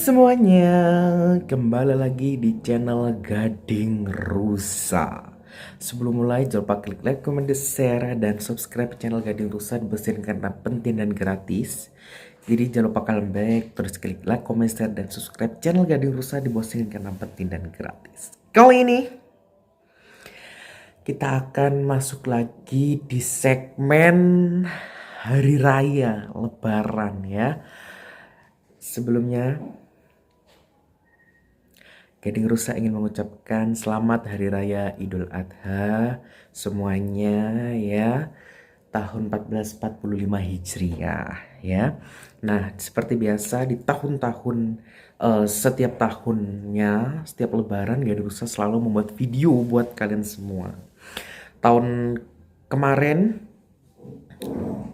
semuanya, kembali lagi di channel Gading Rusa. Sebelum mulai, jangan lupa klik like, comment, share, dan subscribe channel Gading Rusa dibersihin karena penting dan gratis. Jadi jangan lupa kalian baik, terus klik like, comment, share, dan subscribe channel Gading Rusa dibersihin karena penting dan gratis. Kali ini kita akan masuk lagi di segmen Hari Raya Lebaran ya. Sebelumnya Gading Rusa ingin mengucapkan selamat Hari Raya Idul Adha semuanya ya, tahun 1445 Hijriah ya. Nah, seperti biasa di tahun-tahun setiap tahunnya, setiap lebaran Gading Rusa selalu membuat video buat kalian semua. Tahun kemarin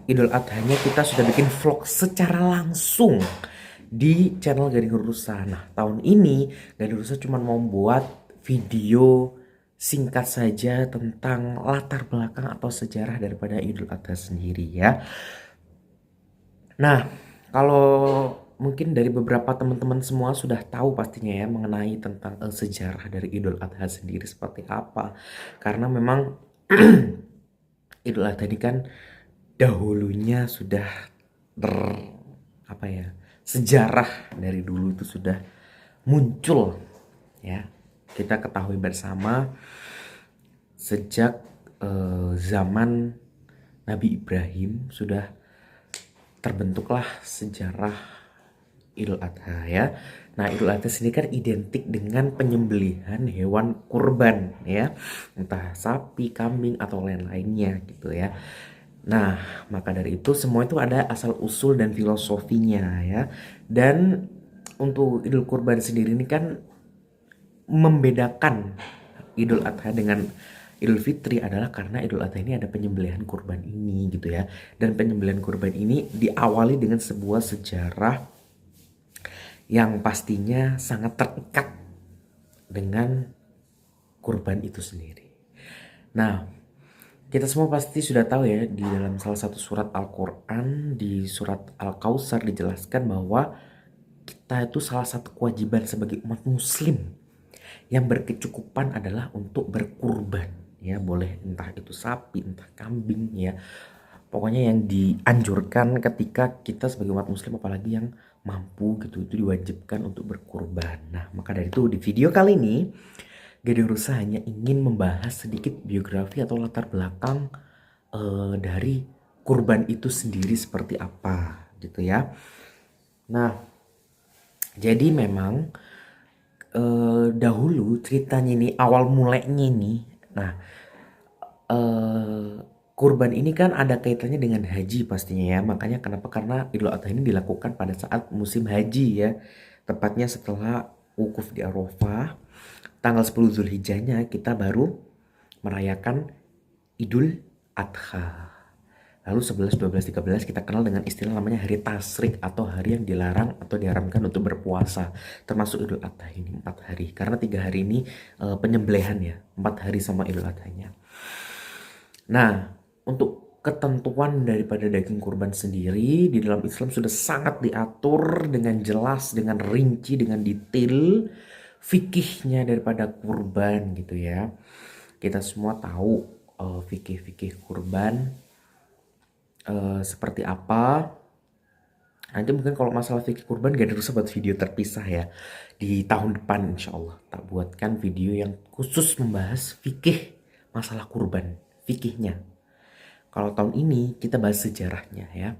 Idul Adhanya kita sudah bikin vlog secara langsung di channel Gading Rusa. Nah, tahun ini Gading Rusa cuma mau buat video singkat saja tentang latar belakang atau sejarah daripada Idul Adha sendiri ya. Nah, kalau mungkin dari beberapa teman-teman semua sudah tahu pastinya ya mengenai tentang sejarah dari Idul Adha sendiri seperti apa. Karena memang Idul Adha ini kan dahulunya sudah apa ya, sejarah dari dulu itu sudah muncul ya. Kita ketahui bersama sejak zaman Nabi Ibrahim sudah terbentuklah sejarah Idul Adha ya. Nah, Idul Adha sendiri kan identik dengan penyembelihan hewan kurban ya, entah sapi, kambing atau lain-lainnya gitu ya. Nah, maka dari itu semua itu ada asal usul dan filosofinya ya. Dan untuk Idul Kurban sendiri ini kan membedakan Idul Adha dengan Idul Fitri adalah karena Idul Adha ini ada penyembelihan kurban ini gitu ya. Dan penyembelihan kurban ini diawali dengan sebuah sejarah yang pastinya sangat terikat dengan kurban itu sendiri. Nah, kita semua pasti sudah tahu ya, di dalam salah satu surat Al-Quran, di surat Al-Kautsar dijelaskan bahwa kita itu salah satu kewajiban sebagai umat muslim yang berkecukupan adalah untuk berkurban. Ya, boleh entah itu sapi, entah kambing ya. Pokoknya yang dianjurkan ketika kita sebagai umat muslim apalagi yang mampu gitu, itu diwajibkan untuk berkurban. Nah, maka dari itu di video kali ini Gading Rusa hanya ingin membahas sedikit biografi atau latar belakang dari kurban itu sendiri seperti apa gitu ya. Nah, jadi memang dahulu ceritanya ini awal mulainya ini. Nah, kurban ini kan ada kaitannya dengan haji pastinya ya. Makanya kenapa? Karena Idul Adha ini dilakukan pada saat musim haji ya. Tepatnya setelah wukuf di Arafah. Tanggal 10 Zulhijjahnya kita baru merayakan Idul Adha. Lalu 11, 12, 13 kita kenal dengan istilah namanya hari Tasyrik atau hari yang dilarang atau diharamkan untuk berpuasa. Termasuk Idul Adha ini 4 hari. Karena 3 hari ini penyembelihan ya. 4 hari sama Idul Adhanya. Nah, untuk ketentuan daripada daging kurban sendiri di dalam Islam sudah sangat diatur dengan jelas, dengan rinci, dengan detail fikihnya daripada kurban gitu ya. Kita semua tahu fikih-fikih kurban seperti apa. Nanti mungkin kalau masalah fikih kurban gak usah buat video terpisah ya. Di tahun depan insya Allah tak buatkan video yang khusus membahas fikih masalah kurban, fikihnya. Kalau tahun ini kita bahas sejarahnya ya.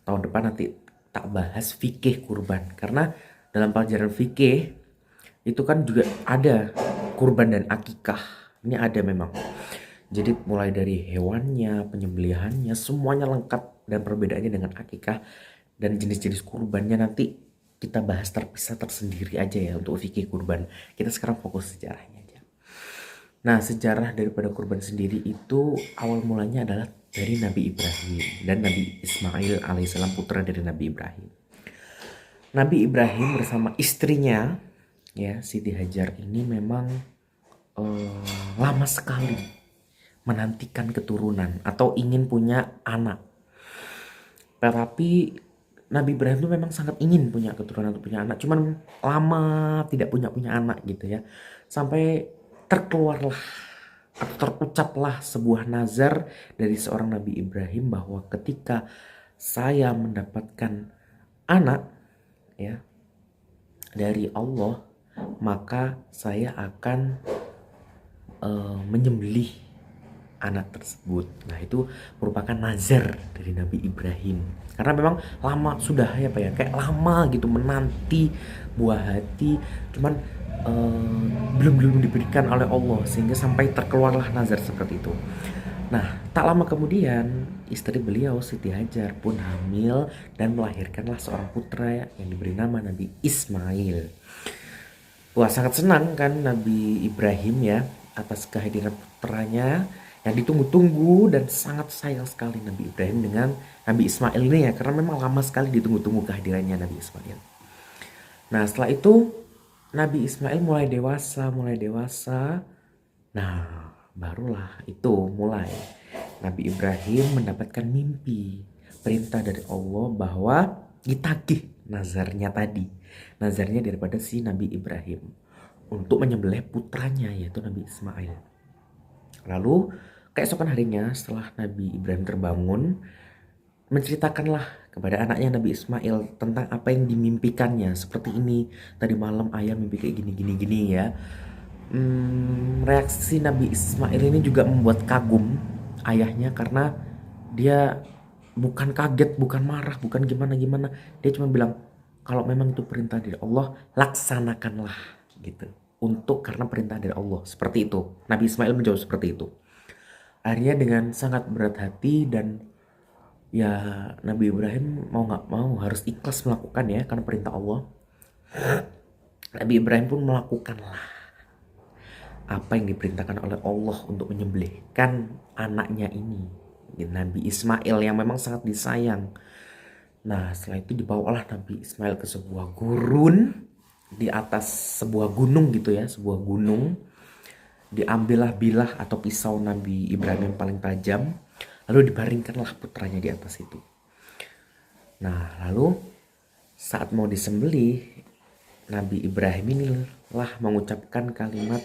Tahun depan nanti tak bahas fikih kurban. Karena dalam pelajaran fikih itu kan juga ada kurban dan akikah. Ini ada memang. Jadi mulai dari hewannya, penyembelihannya, semuanya lengkap. Dan perbedaannya dengan akikah dan jenis-jenis kurbannya nanti kita bahas terpisah tersendiri aja ya untuk fikih kurban. Kita sekarang fokus sejarahnya aja. Nah, sejarah daripada kurban sendiri itu awal mulanya adalah dari Nabi Ibrahim dan Nabi Ismail alaihissalam, putra dari Nabi Ibrahim. Nabi Ibrahim bersama istrinya ya, Siti Hajar ini memang lama sekali menantikan keturunan atau ingin punya anak. Tetapi Nabi Ibrahim itu memang sangat ingin punya keturunan atau punya anak, cuman lama tidak punya anak gitu ya. Sampai terkeluarlah atau terucaplah sebuah nazar dari seorang Nabi Ibrahim bahwa ketika saya mendapatkan anak ya dari Allah, maka saya akan menyembelih anak tersebut. Nah, itu merupakan nazar dari Nabi Ibrahim. Karena memang lama sudah ya Pak ya, kayak lama gitu menanti buah hati, cuman belum belum diberikan oleh Allah sehingga sampai terkeluarlah nazar seperti itu. Nah, tak lama kemudian istri beliau Siti Hajar pun hamil dan melahirkanlah seorang putra yang diberi nama Nabi Ismail. Wah, sangat senang kan Nabi Ibrahim ya atas kehadiran putranya yang ditunggu-tunggu, dan sangat sayang sekali Nabi Ibrahim dengan Nabi Ismail ini ya, karena memang lama sekali ditunggu-tunggu kehadirannya Nabi Ismail. Nah, setelah itu Nabi Ismail mulai dewasa. Nah, barulah itu mulai Nabi Ibrahim mendapatkan mimpi, perintah dari Allah bahwa ditagih nazarnya tadi. Nazarnya daripada si Nabi Ibrahim untuk menyembelih putranya yaitu Nabi Ismail. Lalu keesokan harinya setelah Nabi Ibrahim terbangun, menceritakanlah kepada anaknya Nabi Ismail tentang apa yang dimimpikannya. Seperti ini, tadi malam ayah mimpi kayak gini ya. Reaksi Nabi Ismail ini juga membuat kagum ayahnya, karena dia bukan kaget, bukan marah, bukan gimana. Dia cuma bilang, kalau memang itu perintah dari Allah, laksanakanlah gitu. Karena perintah dari Allah. Seperti itu. Nabi Ismail menjawab seperti itu. Akhirnya dengan sangat berat hati dan ya Nabi Ibrahim mau gak mau harus ikhlas melakukan ya, karena perintah Allah. Nabi Ibrahim pun melakukanlah apa yang diperintahkan oleh Allah untuk menyembelihkan anaknya ini, Nabi Ismail yang memang sangat disayang. Nah, setelah itu dibawalah Nabi Ismail ke sebuah gurun di atas sebuah gunung gitu ya, sebuah gunung. Diambillah bilah atau pisau Nabi Ibrahim yang paling tajam, lalu dibaringkanlah putranya di atas itu. Nah, lalu saat mau disembelih, Nabi Ibrahim inilah mengucapkan kalimat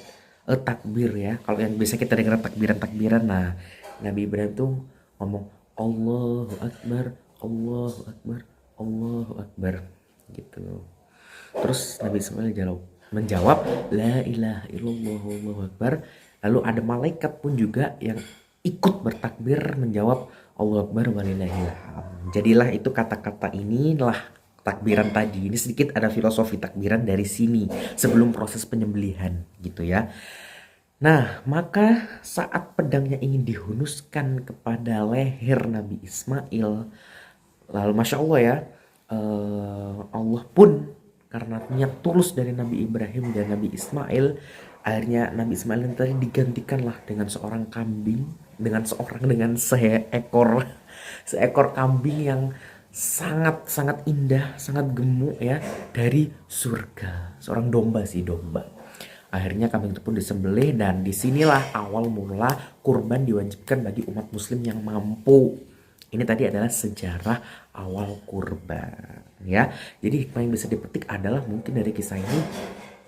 takbir ya. Kalau yang biasa kita dengar takbiran. Nah, Nabi Ibrahim tuh ngomong Allahu Akbar, Allahu Akbar, Allahu Akbar gitu. Terus Nabi Ismail menjawab la ilaha illallah wallahu akbar. Lalu ada malaikat pun juga yang ikut bertakbir menjawab Allahu Akbar walillahil hamd. Jadilah itu kata-kata inilah takbiran tadi. Ini sedikit ada filosofi takbiran dari sini sebelum proses penyembelihan gitu ya. Nah, maka saat pedangnya ingin dihunuskan kepada leher Nabi Ismail, lalu Masya Allah ya, Allah pun karena niat tulus dari Nabi Ibrahim dan Nabi Ismail, akhirnya Nabi Ismail yang tadi digantikanlah dengan seorang kambing, dengan seekor kambing yang sangat indah, sangat gemuk ya, dari surga. Seorang domba. Akhirnya kambing itu pun disembelih, dan disinilah awal mula kurban diwajibkan bagi umat muslim yang mampu. Ini tadi adalah sejarah awal kurban ya. Jadi hikmah yang bisa dipetik adalah mungkin dari kisah ini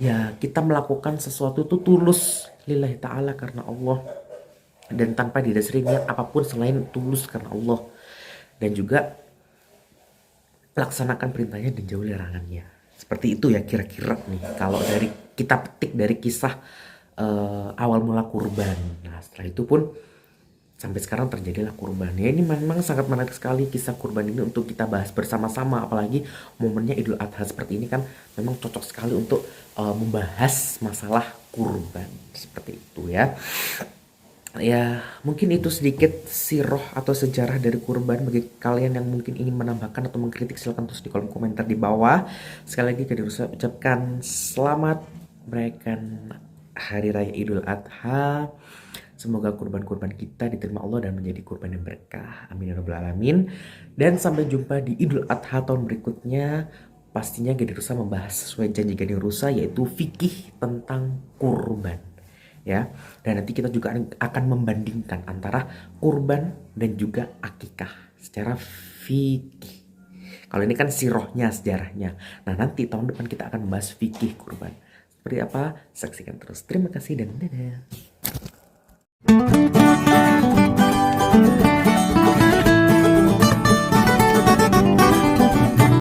ya, kita melakukan sesuatu itu tulus lillahi ta'ala karena Allah, dan tanpa didasari niat apapun selain tulus karena Allah, dan juga laksanakan perintahnya dan jauhi larangannya. Seperti itu ya kira-kira nih kalau dari kita petik dari kisah awal mula kurban. Nah, setelah itu pun sampai sekarang terjadilah kurban. Ya, ini memang sangat menarik sekali kisah kurban ini untuk kita bahas bersama-sama, apalagi momennya Idul Adha seperti ini kan memang cocok sekali untuk membahas masalah kurban seperti itu ya. Ya, mungkin itu sedikit sirah atau sejarah dari kurban. Bagi kalian yang mungkin ingin menambahkan atau mengkritik, silahkan tulis di kolom komentar di bawah. Sekali lagi kami ucapkan selamat merayakan Hari Raya Idul Adha. Semoga kurban-kurban kita diterima Allah dan menjadi kurban yang berkah. Amin ya rabbal alamin. Dan sampai jumpa di Idul Adha tahun berikutnya. Pastinya Gede Rusa membahas sesuai janji Gede Rusa, yaitu fikih tentang kurban. Ya, dan nanti kita juga akan membandingkan antara kurban dan juga akikah secara fikih. Kalau ini kan sirohnya, sejarahnya. Nah, nanti tahun depan kita akan bahas fikih kurban. Seperti apa? Saksikan terus. Terima kasih dan dadah.